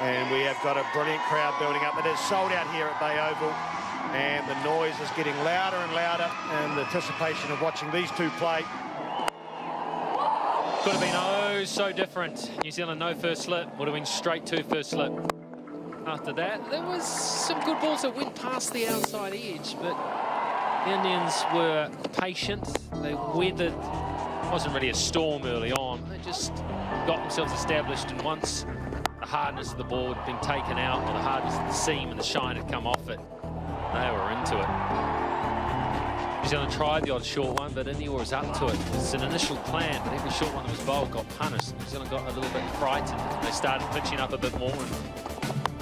And we have got a brilliant crowd building up. It is sold out here at Bay Oval, and the noise is getting louder and louder in the anticipation of watching these two play. Could have been oh so different. New Zealand no first slip, would have been straight to first slip. After that, there was some good balls that went past the outside edge, but the Indians were patient. They weathered, it wasn't really a storm early on. They just got themselves established, and once the hardness of the ball had been taken out, or the hardness of the seam and the shine had come off it, they were into it. New Zealand tried the odd short one, but India was up to it. It was an initial plan, but every short one that was bowled got punished. New Zealand got a little bit frightened. They started pitching up a bit more, and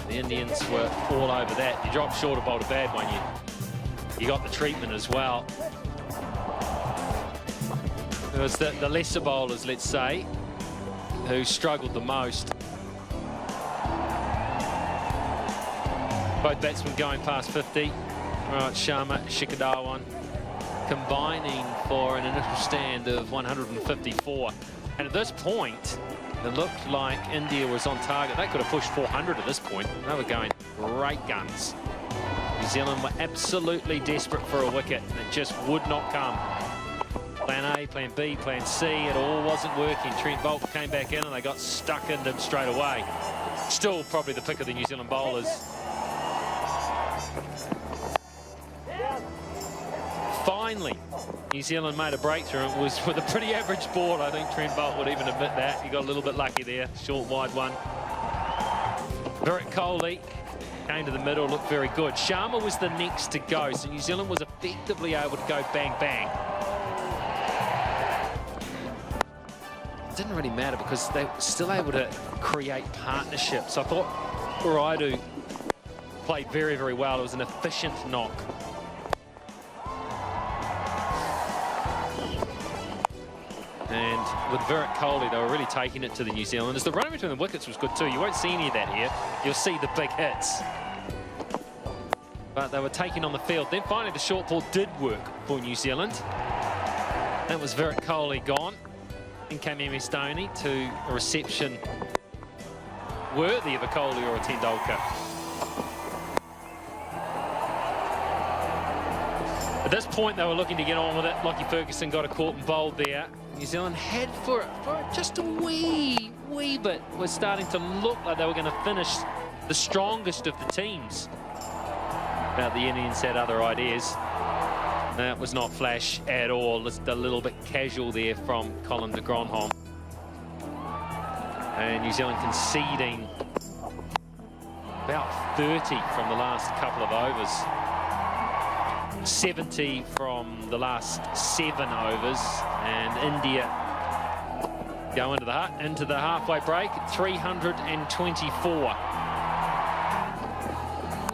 the Indians were all over that. You drop short or bowled a bad one, you got the treatment as well. It was the lesser bowlers, let's say, who struggled the most. Both batsmen going past 50. Right, Sharma, Shikhar combining for an initial stand of 154. And at this point, it looked like India was on target. They could have pushed 400 at this point. They were going great guns. New Zealand were absolutely desperate for a wicket, and it just would not come. Plan A, plan B, plan C, it all wasn't working. Trent Boult came back in and they got stuck into him straight away. Still probably the pick of the New Zealand bowlers. Finally, New Zealand made a breakthrough. It was with a pretty average board. I think Trent Boult would even admit that. He got a little bit lucky there. Short, wide one. Virat Kohli came to the middle, looked very good. Sharma was the next to go, so New Zealand was effectively able to go bang, bang. It didn't really matter because they were still able to create partnerships. I thought Raidu played very, very well. It was an efficient knock. And with Virat Kohli, they were really taking it to the New Zealanders. The run between the wickets was good too. You won't see any of that here. You'll see the big hits. But they were taking on the field. Then finally the short ball did work for New Zealand. That was Virat Kohli gone. And came MS Dhoni to a reception worthy of a Kohli or a Tendulkar. At this point, they were looking to get on with it. Lockie Ferguson got a caught and bowled there. New Zealand had for just a wee bit, was starting to look like they were going to finish the strongest of the teams. But the Indians had other ideas. That was not flash at all. Just a little bit casual there from Colin de Grandhomme. And New Zealand conceding about 30 from the last couple of overs. 70 from the last 7 overs, and India go into the halfway break at 324.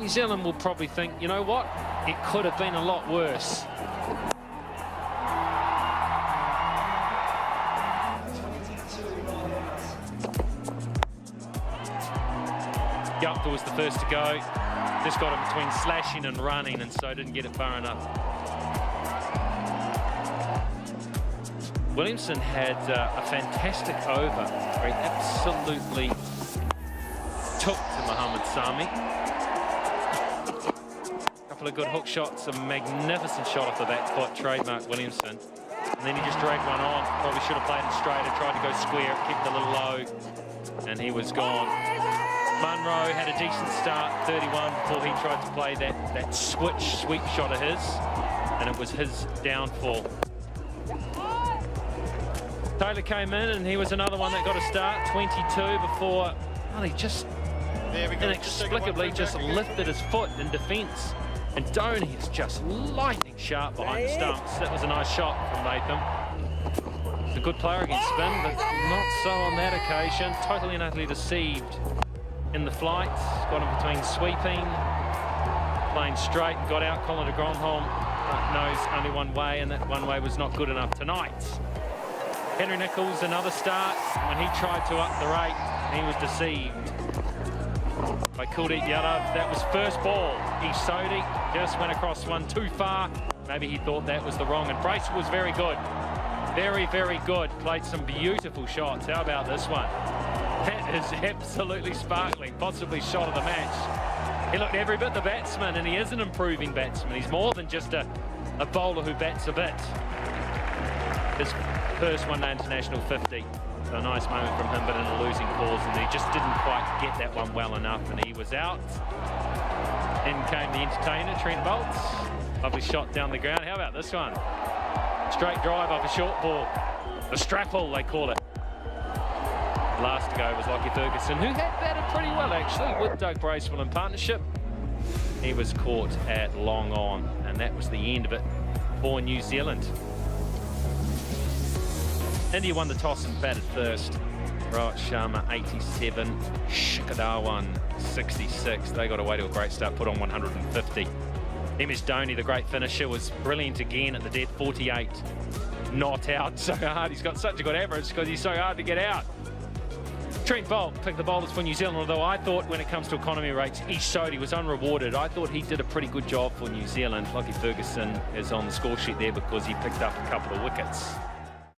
New Zealand will probably think, you know what, it could have been a lot worse. Gupta was the first to go. Just got him between slashing and running, and so didn't get it far enough. Williamson had a fantastic over where he absolutely took to Mohammad Sami. A couple of good hook shots, a magnificent shot off the back foot, trademark Williamson. And then he just dragged one on. Probably should have played it straighter, tried to go square, kept it a little low, and he was gone. Munro had a decent start, 31, before he tried to play that switch sweep shot of his, and it was his downfall. Taylor came in, and he was another one that got a start, 22, before he just inexplicably just lifted his foot in defence. And Dhoni is just lightning sharp behind the stumps. That was a nice shot from Latham. He's a good player against spin, but not so on that occasion. Totally and utterly deceived in the flight. Got him between sweeping, playing straight, and got out. Colin de Grandhomme knows only one way, and that one way was not good enough tonight. Henry Nicholls, another start. When he tried to up the rate, he was deceived by Kuldeep Yadav. That was first ball. East Sodhi just went across one too far. Maybe he thought that was the wrong, and Brace was very good. Very, very good. Played some beautiful shots. How about this one? That is absolutely sparkling, possibly shot of the match. He looked every bit the batsman, and he is an improving batsman. He's more than just a bowler who bats a bit. His first one-day international 50. So a nice moment from him, but in a losing cause, and he just didn't quite get that one well enough, and he was out. In came the entertainer, Trent Boult. Lovely shot down the ground. How about this one? Straight drive off a short ball. The strapple, they call it. Last to go was Lockie Ferguson, who had batted pretty well, actually, with Doug Bracewell in partnership. He was caught at long on, and that was the end of it for New Zealand. India won the toss and batted first. Rohit Sharma 87, Shikhar Dhawan 66. They got away to a great start, put on 150. MS Dhoni, the great finisher, was brilliant again at the death, 48. Not out so hard. He's got such a good average because he's so hard to get out. Trent Boult picked the bowlers for New Zealand, although I thought when it comes to economy rates, he showed he was unrewarded. I thought he did a pretty good job for New Zealand. Lockie Ferguson is on the score sheet there because he picked up a couple of wickets.